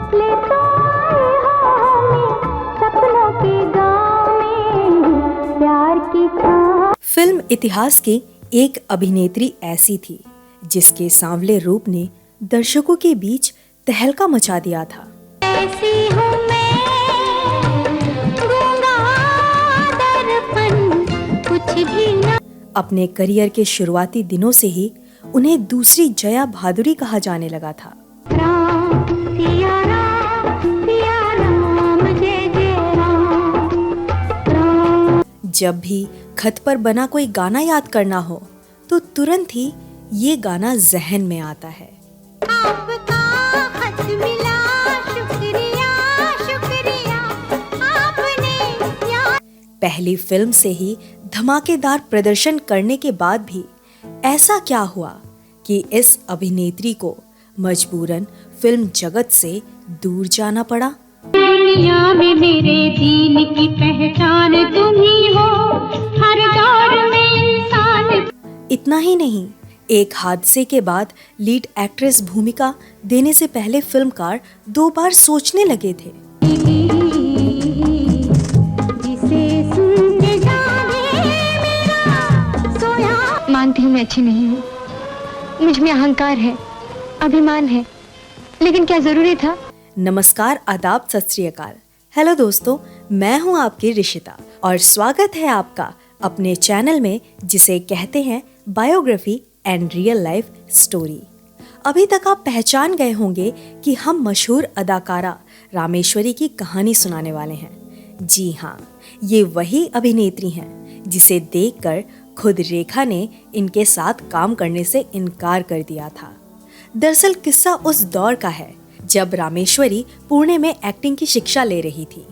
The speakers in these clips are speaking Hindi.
ले तो आए हो हमें सपनों के गाँव में, प्यार की छाँव। फिल्म इतिहास की एक अभिनेत्री ऐसी थी जिसके सांवले रूप ने दर्शकों के बीच तहलका मचा दिया था। ऐसी हूँ मैं, गूंगा दर्पण, कुछ भी न। अपने करियर के शुरुआती दिनों से ही उन्हें दूसरी जया भादुरी कहा जाने लगा था। राम सिया राम, जय जय राम, राम। जब भी खत पर बना कोई गाना याद करना हो तो तुरंत ही ये गाना जहन में आता है। आपका खत मिला, शुक्रिया शुक्रिया, आपने याद। पहली फिल्म से ही धमाकेदार प्रदर्शन करने के बाद भी ऐसा क्या हुआ कि इस अभिनेत्री को मजबूरन फिल्म जगत से दूर जाना पड़ा। दुनिया में मेरे दीन की पहचान तुम ही हो, हर दौर में इंसान। इतना ही नहीं, एक हादसे के बाद लीड एक्ट्रेस भूमिका देने से पहले फिल्मकार 2 बार सोचने लगे थे। मानती हूँ मैं अच्छी नहीं हूँ, मुझ में अहंकार है, अभिमान है, लेकिन क्या जरूरी था। नमस्कार, आदाब, सत श्री अकाल। हेलो दोस्तों, मैं हूँ आपकी ऋषिता और स्वागत है आपका अपने चैनल में जिसे कहते हैं biography and real life story. अभी तक आप पहचान गए होंगे कि हम मशहूर अदाकारा रामेश्वरी की कहानी सुनाने वाले हैं। जी हाँ, ये वही अभिनेत्री हैं जिसे देखकर खुद रेखा ने इनके साथ काम करने से इनकार कर दिया था। दरअसल किस्सा उस दौर का है जब रामेश्वरी पुणे में एक्टिंग की शिक्षा ले रही थी।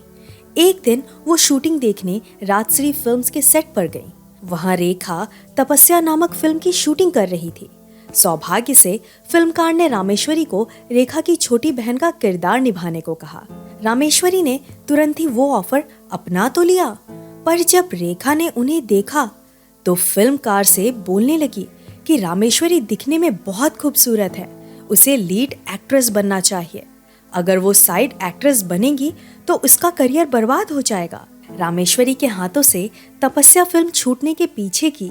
एक दिन वो शूटिंग देखने राजश्री फिल्म्स के सेट पर गई। वहां रेखा तपस्या नामक फिल्म की शूटिंग कर रही थी। सौभाग्य से फिल्मकार ने रामेश्वरी को रेखा की छोटी बहन का किरदार निभाने को कहा। रामेश्वरी ने तुरंत ही वो ऑफर अपना तो लिया, पर जब रेखा ने उन्हें देखा तो फिल्मकार से बोलने लगी कि रामेश्वरी दिखने में बहुत खूबसूरत है, उसे लीड एक्ट्रेस बनना चाहिए। अगर वो साइड एक्ट्रेस बनेगी तो उसका करियर बर्बाद हो जाएगा। रामेश्वरी के हाथों से तपस्या फिल्म छूटने के पीछे की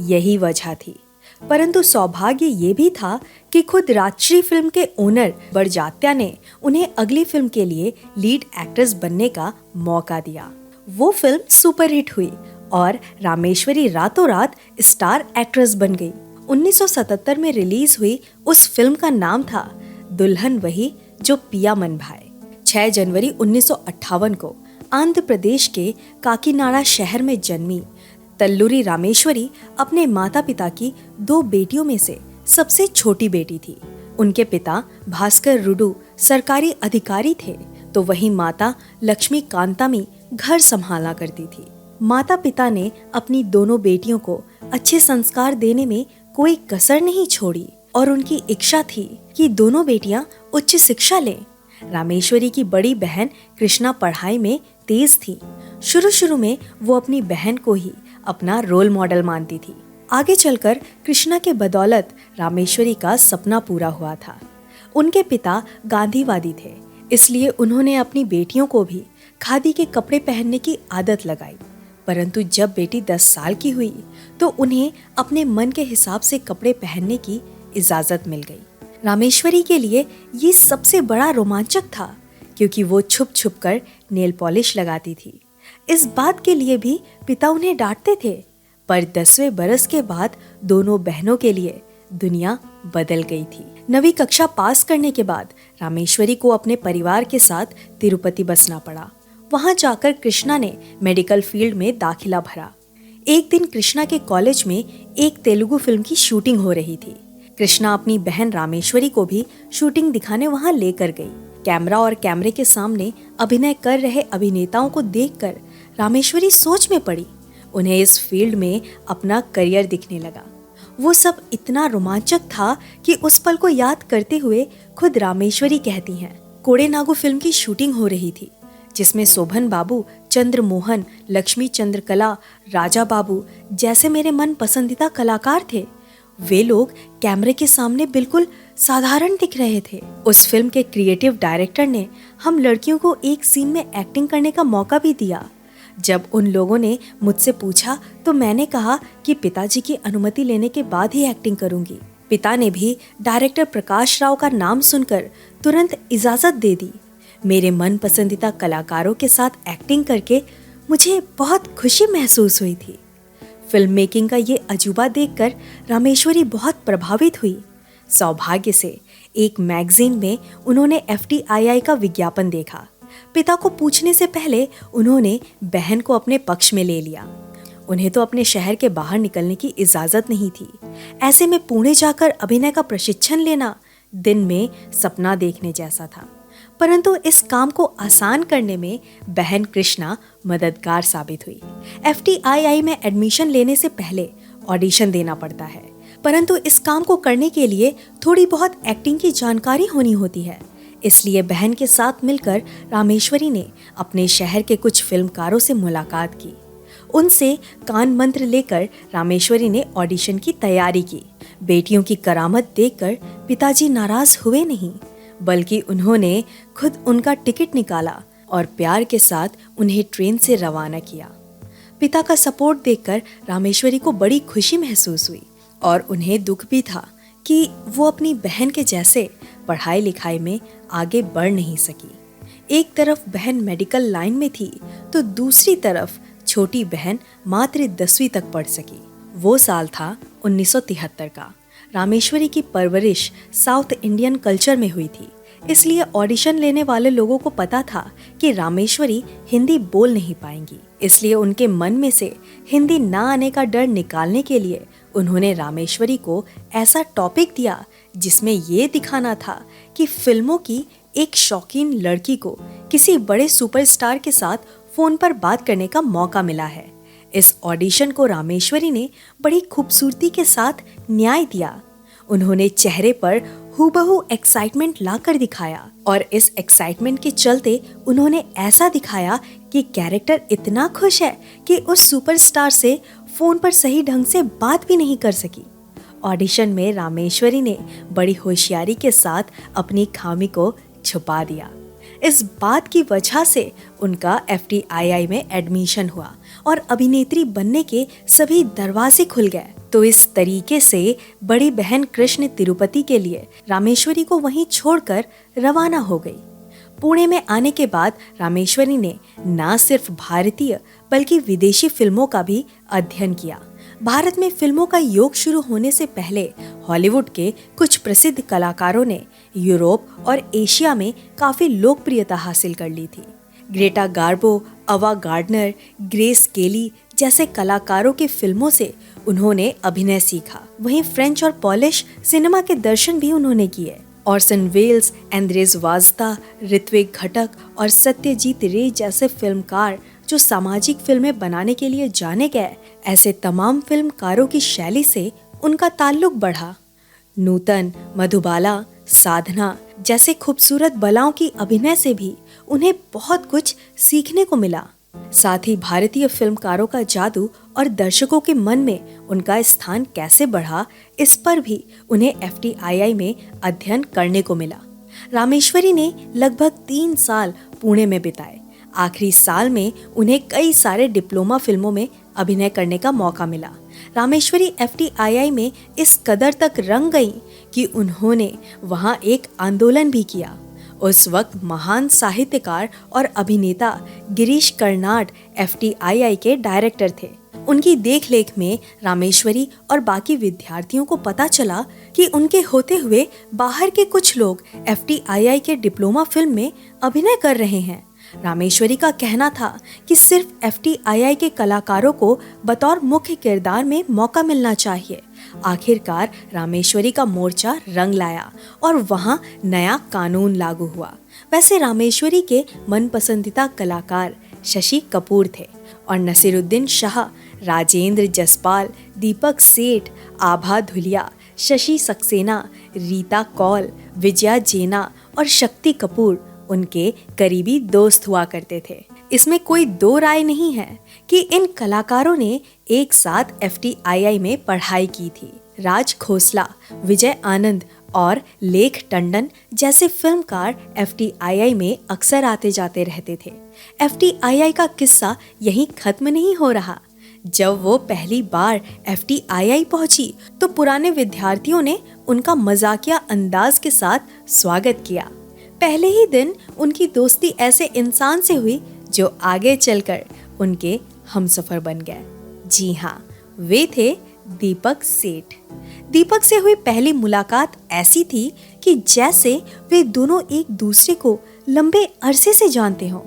यही वजह थी। परंतु सौभाग्य ये भी था कि खुद राजश्री फिल्म के ओनर बड़जात्या ने उन्हें अगली फिल्म के लिए लीड एक्ट्रेस बनने का मौका दिया। वो फिल्म सुपरहिट हुई और रामेश्वरी रातों रात स्टार एक्ट्रेस बन गई। 1977 में रिलीज हुई उस फिल्म का नाम था दुल्हन वही जो पिया मन भाए। 6 जनवरी 1958 को आंध्र प्रदेश के काकीनाडा शहर में जन्मी तल्लूरी रामेश्वरी अपने माता पिता की 2 बेटियों में से सबसे छोटी बेटी थी। उनके पिता भास्कर रुडू सरकारी अधिकारी थे, तो वहीं माता लक्ष्मी कांतामी घर संभाला करती थी। माता पिता ने अपनी दोनों बेटियों को अच्छे संस्कार देने में कोई कसर नहीं छोड़ी और उनकी इच्छा थी कि दोनों बेटियां उच्च शिक्षा लें। रामेश्वरी की बड़ी बहन कृष्णा पढ़ाई में तेज थी। शुरू में वो अपनी बहन को ही अपना रोल मॉडल मानती थी। आगे चलकर कृष्णा के बदौलत रामेश्वरी का सपना पूरा हुआ था। उनके पिता गांधीवादी थे, इसलिए उन्होंने अपनी बेटियों को भी खादी के कपड़े पहनने की आदत लगाई। परंतु जब बेटी 10 साल की हुई तो उन्हें अपने मन के हिसाब से कपड़े पहनने की इजाजत मिल गई। रामेश्वरी के लिए ये सबसे बड़ा रोमांचक था, क्योंकि वो छुप छुप कर नेल पॉलिश लगाती थी। इस बात के लिए भी पिता उन्हें डांटते थे, पर 10वें बरस के बाद दोनों बहनों के लिए दुनिया बदल गई थी। 9वीं कक्षा पास करने के बाद रामेश्वरी को अपने परिवार के साथ तिरुपति बसना पड़ा। वहां जाकर कृष्णा ने मेडिकल फील्ड में दाखिला भरा। एक दिन कृष्णा के कॉलेज में एक तेलुगु फिल्म की शूटिंग हो रही थी। कृष्णा अपनी बहन रामेश्वरी को भी शूटिंग दिखाने वहां लेकर गई। कैमरा और कैमरे के सामने अभिनय कर रहे अभिनेताओं को देखकर रामेश्वरी सोच में पड़ी। उन्हें इस फील्ड में अपना करियर दिखने लगा। वो सब इतना रोमांचक था कि उस पल को याद करते हुए खुद रामेश्वरी कहती हैं, कोडेनागु फिल्म की शूटिंग हो रही थी, जिसमें शोभन बाबू, चंद्र मोहन, लक्ष्मी चंद्रकला, राजा बाबू जैसे मेरे मन पसंदीदा कलाकार थे। वे लोग कैमरे के सामने बिल्कुल साधारण दिख रहे थे। उस फिल्म के क्रिएटिव डायरेक्टर ने हम लड़कियों को एक सीन में एक्टिंग करने का मौका भी दिया। जब उन लोगों ने मुझसे पूछा तो मैंने कहा कि पिताजी की अनुमति लेने के बाद ही एक्टिंग करूंगी। पिता ने भी डायरेक्टर प्रकाश राव का नाम सुनकर तुरंत इजाजत दे दी। मेरे मन पसंदीदा कलाकारों के साथ एक्टिंग करके मुझे बहुत खुशी महसूस हुई थी। फिल्म मेकिंग का ये अजूबा देखकर रामेश्वरी बहुत प्रभावित हुई। सौभाग्य से एक मैगजीन में उन्होंने FTII का विज्ञापन देखा। पिता को पूछने से पहले उन्होंने बहन को अपने पक्ष में ले लिया। उन्हें तो अपने शहर के बाहर निकलने की इजाजत नहीं थी। ऐसे में पुणे जाकर अभिनय का प्रशिक्षण लेना दिन में सपना देखने जैसा था। परंतु इस काम को आसान करने में बहन कृष्णा मददगार साबित हुई। FTII में एडमिशन लेने से पहले ऑडिशन देना पड़ता है, परंतु इस काम को करने के लिए थोड़ी बहुत एक्टिंग की जानकारी होनी होती है। इसलिए बहन के साथ मिलकर रामेश्वरी ने अपने शहर के कुछ फिल्मकारों से मुलाकात की। उनसे कान मंत्र लेकर रामेश्वरी ने ऑडिशन की तैयारी की। बेटियों की करामत देखकर पिताजी नाराज हुए नहीं, बल्कि उन्होंने खुद उनका टिकट निकाला और प्यार के साथ उन्हें ट्रेन से रवाना किया। पिता का सपोर्ट देखकर रामेश्वरी को बड़ी खुशी महसूस हुई और उन्हें दुख भी था कि वो अपनी बहन के जैसे पढ़ाई लिखाई में आगे बढ़ नहीं सकी। एक तरफ बहन मेडिकल लाइन में थी तो दूसरी तरफ छोटी बहन मात्र 10वीं तक पढ़ सकी। वो साल था 1973 का। रामेश्वरी की परवरिश साउथ इंडियन कल्चर में हुई थी, इसलिए ऑडिशन लेने वाले लोगों को पता था कि रामेश्वरी हिंदी बोल नहीं पाएंगी। इसलिए उनके मन में से हिंदी ना आने का डर निकालने के लिए उन्होंने रामेश्वरी को ऐसा टॉपिक दिया जिसमें ये दिखाना था कि फिल्मों की एक शौकीन लड़की को किसी बड़े सुपरस्टार के साथ फोन पर बात करने का मौका मिला है। इस ऑडिशन को रामेश्वरी ने बड़ी खूबसूरती के साथ न्याय दिया। उन्होंने चेहरे पर हूबहू एक्साइटमेंट लाकर दिखाया और इस एक्साइटमेंट के चलते उन्होंने ऐसा दिखाया कि कैरेक्टर इतना खुश है कि उस सुपरस्टार से फोन पर सही ढंग से बात भी नहीं कर सकी। ऑडिशन में रामेश्वरी ने बड़ी होशियारी के साथ अपनी खामी को छुपा दिया। इस बात की वजह से उनका FTII में एडमिशन हुआ और अभिनेत्री बनने के सभी दरवाजे खुल गए। तो इस तरीके से बड़ी बहन कृष्ण तिरुपति के लिए रामेश्वरी को वहीं छोड़कर रवाना हो गई। पुणे में आने के बाद रामेश्वरी ने न सिर्फ भारतीय बल्कि विदेशी फिल्मों का भी अध्ययन किया। भारत में फिल्मों का योग शुरू होने से पहले हॉलीवुड के कुछ प्रसिद्ध कलाकारों ने यूरोप और एशिया में काफी लोकप्रियता हासिल कर ली थी। ग्रेटा गार्बो, अवा गार्डनर, ग्रेस केली जैसे कलाकारों की फिल्मों से उन्होंने अभिनय सीखा। वहीं फ्रेंच और पॉलिश सिनेमा के दर्शन भी उन्होंने किए। Orson Wales, Andress Vajda, Ritwik घटक और सत्यजीत रे जैसे फिल्मकार जो सामाजिक फिल्में बनाने के लिए जाने गए, ऐसे तमाम फिल्मकारों की शैली से उनका ताल्लुक बढ़ा। नूतन, मधुबाला, साधना जैसे खूबसूरत बलाओं की अभिनय से भी उन्हें बहुत कुछ सीखने को मिला। साथ ही भारतीय फिल्मकारों का जादू और दर्शकों के मन में उनका स्थान कैसे बढ़ा, इस पर भी उन्हें FTII में अध्ययन करने को मिला। रामेश्वरी ने लगभग 3 साल पुणे में बिताए। आखिरी साल में उन्हें कई सारे डिप्लोमा फिल्मों में अभिनय करने का मौका मिला। रामेश्वरी FTII में इस कदर तक रंग गई कि उन्होंने वहां एक आंदोलन भी किया। उस वक्त महान साहित्यकार और अभिनेता गिरीश कर्नाड FTII के डायरेक्टर थे। उनकी देखरेख में रामेश्वरी और बाकी विद्यार्थियों को पता चला कि उनके होते हुए बाहर के कुछ लोग FTII के डिप्लोमा फिल्म में अभिनय कर रहे हैं। रामेश्वरी का कहना था कि सिर्फ FTII के कलाकारों को बतौर मुख्य किरदार में मौका मिलना चाहिए। आखिरकार रामेश्वरी का मोर्चा रंग लाया और वहां नया कानून लागू हुआ। वैसे रामेश्वरी के मनपसंदीदा कलाकार शशि कपूर थे और नसीरुद्दीन शाह, राजेंद्र जसपाल, दीपक सेठ, आभा धुलिया, शशि सक्सेना, रीता कौल, विजया जेना और शक्ति कपूर उनके करीबी दोस्त हुआ करते थे। इसमें कोई दो राय नहीं है कि इन कलाकारों ने एक साथ FTII में पढ़ाई की थी। राज खोसला, विजय आनंद और लेख टंडन जैसे फिल्मकार FTII में अक्सर आते जाते रहते थे। FTII का किस्सा यहीं खत्म नहीं हो रहा। जब वो पहली बार FTII पहुंची तो पुराने विद्यार्थियों ने उनका मजाकिया अंदाज के साथ स्वागत किया। पहले ही दिन उनकी दोस्ती ऐसे इंसान से हुई जो आगे चलकर उनके हमसफर बन गए। जी हाँ, वे थे दीपक सेठ। दीपक से हुई पहली मुलाकात ऐसी थी कि जैसे वे दोनों एक दूसरे को लंबे अरसे से जानते हों।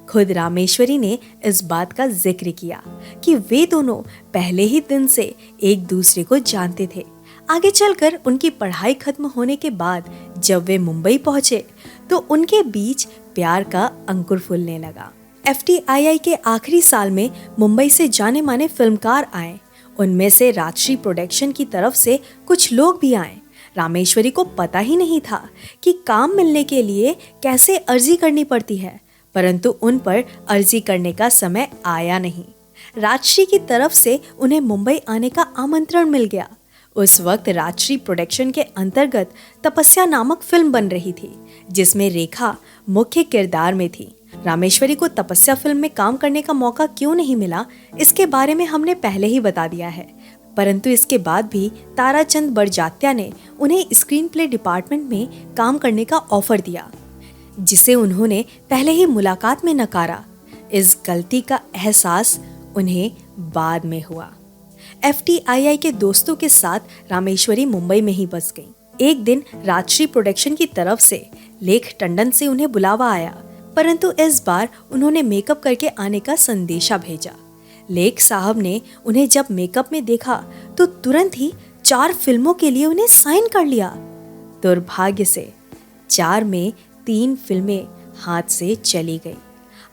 खुद रामेश्वरी ने इस बात का जिक्र किया कि वे दोनों पहले ही दिन से एक दूसरे को जानते थे। आगे चलकर उनकी पढ़ाई खत्म होने के बाद जब वे मुंबई पहुंचे तो उनके बीच प्यार का अंकुर फूलने लगा। FTII के आखिरी साल में मुंबई से जाने माने फिल्मकार आए। उनमें से राजश्री प्रोडक्शन की तरफ से कुछ लोग भी आए। रामेश्वरी को पता ही नहीं था कि काम मिलने के लिए कैसे अर्जी करनी पड़ती है, परंतु उन पर अर्जी करने का समय आया नहीं। राजश्री की तरफ से उन्हें मुंबई आने का आमंत्रण मिल गया। उस वक्त राजश्री प्रोडक्शन के अंतर्गत तपस्या नामक फिल्म बन रही थी, जिसमें रेखा मुख्य किरदार में थी। रामेश्वरी को तपस्या फिल्म में काम करने का मौका क्यों नहीं मिला, इसके बारे में हमने पहले ही बता दिया है, परंतु इसके बाद भी ताराचंद बड़जात्या ने उन्हें स्क्रीन प्ले डिपार्टमेंट में काम करने का ऑफर दिया, जिसे उन्होंने पहले ही मुलाकात में नकारा। इस गलती का एहसास उन्हें बाद में हुआ। FTII के दोस्तों के साथ रामेश्वरी मुंबई में ही बस गई। एक दिन राजश्री प्रोडक्शन की तरफ से लेख टंडन से उन्हें बुलावा आया, परंतु इस बार उन्होंने मेकअप करके आने का संदेशा भेजा। लेख साहब ने उन्हें जब मेकअप में देखा तो तुरंत ही 4 फिल्मों के लिए उन्हें साइन कर लिया। दुर्भाग्य से 4 में 3 फिल्में हाथ से चली गई।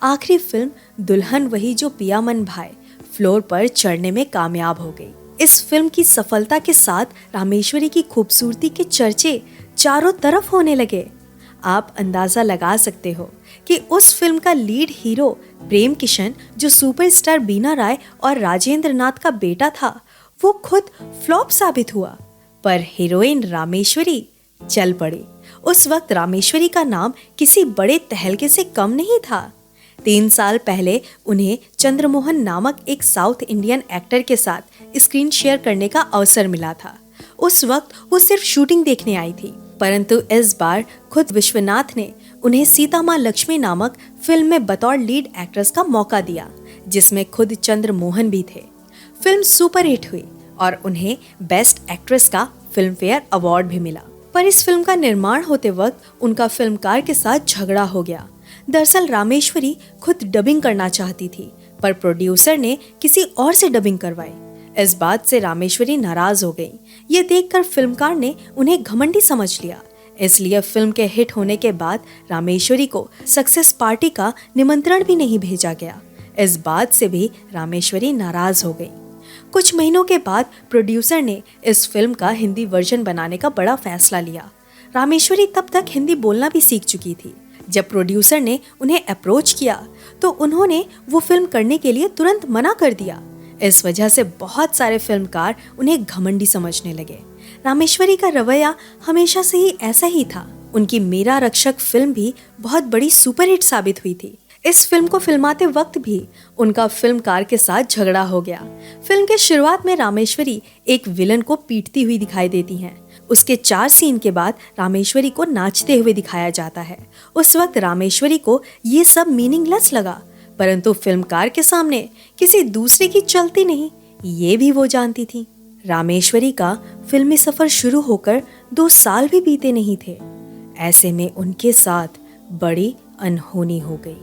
आखिरी फिल्म दुल्हन वही जो पिया मन भाए फ्लोर पर चढ़ने में कामयाब हो गई। इस फिल्म की सफलता के साथ रामेश्वरी की खूबसूरती के चर्चे चारों तरफ होने लगे। आप अंदाजा लगा सकते हो कि उस फिल्म का लीड हीरो प्रेम किशन, जो सुपरस्टार बीना राय और राजेंद्र नाथ का बेटा था, वो खुद फ्लॉप साबित हुआ, पर हीरोइन रामेश्वरी चल पड़ी। उस वक्त रामेश्वरी का नाम किसी बड़े तहलके से कम नहीं था। 3 साल पहले उन्हें चंद्रमोहन नामक एक साउथ इंडियन एक्टर के साथ स्क्रीन शेयर करने का अवसर मिला था। उस वक्त वो सिर्फ शूटिंग देखने आई थी, परंतु इस बार खुद विश्वनाथ ने उन्हें सीता माँ लक्ष्मी नामक फिल्म में बतौर लीड एक्ट्रेस का मौका दिया, जिसमें खुद चंद्रमोहन भी थे। फिल्म सुपरहिट हुई और उन्हें बेस्ट एक्ट्रेस का फिल्म फेयर अवार्ड भी मिला। पर इस फिल्म का निर्माण होते वक्त उनका फिल्मकार के साथ झगड़ा हो गया। दरअसल रामेश्वरी खुद डबिंग करना चाहती थी, पर प्रोड्यूसर ने किसी और से डबिंग करवाई। इस बात से रामेश्वरी नाराज हो गई। ये देखकर फिल्मकार ने उन्हें घमंडी समझ लिया, इसलिए फिल्म के हिट होने के बाद रामेश्वरी को सक्सेस पार्टी का निमंत्रण भी नहीं भेजा गया। इस बात से भी रामेश्वरी नाराज हो गई। कुछ महीनों के बाद प्रोड्यूसर ने इस फिल्म का हिंदी वर्जन बनाने का बड़ा फैसला लिया। रामेश्वरी तब तक हिंदी बोलना भी सीख चुकी थी। जब प्रोड्यूसर ने उन्हें अप्रोच किया तो उन्होंने वो फिल्म करने के लिए तुरंत मना कर दिया। इस वजह से बहुत सारे फिल्मकार उन्हें घमंडी समझने लगे। रामेश्वरी का रवैया हमेशा से ही ऐसा ही था। उनकी मेरा रक्षक फिल्म भी बहुत बड़ी सुपरहिट साबित हुई थी। इस फिल्म को फिल्माते वक्त भी उनका फिल्मकार के साथ झगड़ा हो गया। फिल्म के शुरुआत में रामेश्वरी एक विलन को पीटती हुई दिखाई देती हैं। उसके 4 सीन के बाद रामेश्वरी को नाचते हुए दिखाया जाता है। उस वक्त रामेश्वरी को ये सब मीनिंगलेस लगा, परंतु फिल्मकार के सामने किसी दूसरे की चलती नहीं, ये भी वो जानती थी। रामेश्वरी का फिल्मी सफर शुरू होकर 2 साल भी बीते नहीं थे। ऐसे में उनके साथ बड़ी अनहोनी हो गई।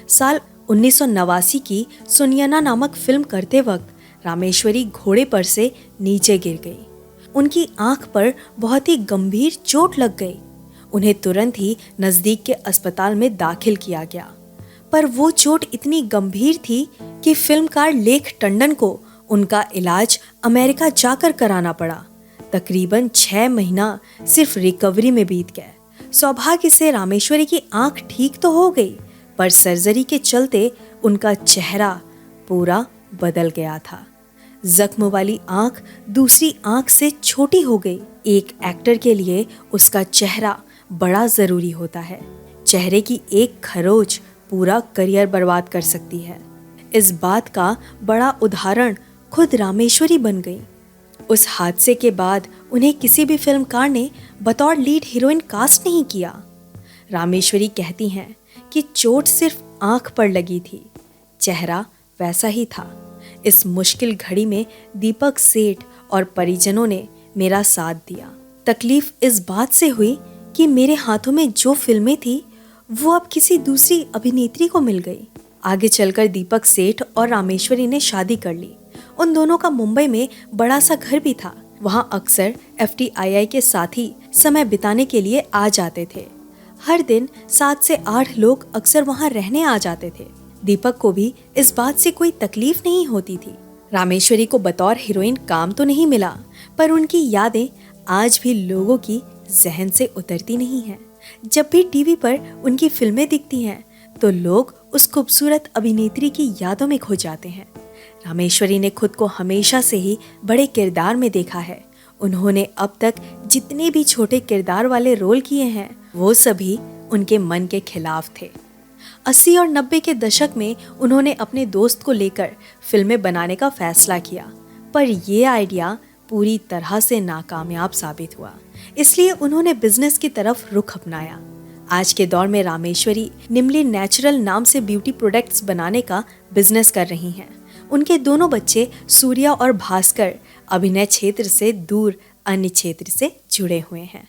साल 1989 की सुनियाना नामक फिल्म करते वक्त रामेश्वरी घोड़े पर से नीचे गिर गई। उनकी आंख पर बहुत ही गंभीर चोट लग गई। उन्हें तुरंत ही नजदीक के अस्पताल में दाखिल किया गया, पर वो चोट इतनी गंभीर थी कि फिल्मकार लेख टंडन को उनका इलाज अमेरिका जाकर कराना पड़ा। तकरीबन 6 महीना सिर्फ रिकवरी में बीत गए। सौभाग्य से रामेश्वरी की आंख ठीक तो हो गई, पर सर्जरी के चलते उनका चेहरा पूरा बदल गया था। जख्म वाली आंख दूसरी आंख से छोटी हो गई। एक एक्टर के लिए उसका चेहरा बड़ा जरूरी होता है। चेहरे की एक खरोच पूरा करियर बर्बाद कर सकती है। इस बात का बड़ा उदाहरण खुद रामेश्वरी बन गई। उस हादसे के बाद उन्हें किसी भी फिल्मकार ने बतौर लीड हीरोइन कास्ट नहीं किया। रामेश्वरी कहती हैं कि चोट सिर्फ आंख पर लगी थी, चेहरा वैसा ही था। इस मुश्किल घड़ी में दीपक सेठ और परिजनों ने मेरा साथ दिया। तकलीफ इस बात से हुई कि मेरे हाथों में जो फिल्में थी वो अब किसी दूसरी अभिनेत्री को मिल गई। आगे चलकर दीपक सेठ और रामेश्वरी ने शादी कर ली। उन दोनों का मुंबई में बड़ा सा घर भी था। वहाँ अक्सर FTII के साथी समय बिताने के लिए आ जाते थे। हर दिन 7 से 8 लोग अक्सर वहाँ रहने आ जाते थे। दीपक को भी इस बात से कोई तकलीफ नहीं होती थी। रामेश्वरी को बतौर हीरोइन काम तो नहीं मिला, पर उनकी यादें आज भी लोगों की जहन से उतरती नहीं हैं। जब भी टीवी पर उनकी फिल्में दिखती हैं तो लोग उस खूबसूरत अभिनेत्री की यादों में खो जाते हैं। रामेश्वरी ने खुद को हमेशा से ही बड़े किरदार में देखा है। उन्होंने अब तक जितने भी छोटे किरदार वाले रोल किए हैं वो सभी उनके मन के खिलाफ थे। 80 और 90 के दशक में उन्होंने अपने दोस्त को लेकर फिल्में बनाने का फैसला किया, पर ये आइडिया पूरी तरह से नाकामयाब साबित हुआ। इसलिए उन्होंने बिजनेस की तरफ रुख अपनाया। आज के दौर में रामेश्वरी निमली नेचुरल नाम से ब्यूटी प्रोडक्ट्स बनाने का बिजनेस कर रही हैं। उनके दोनों बच्चे सूर्या और भास्कर अभिनय क्षेत्र से दूर अन्य क्षेत्र से जुड़े हुए हैं।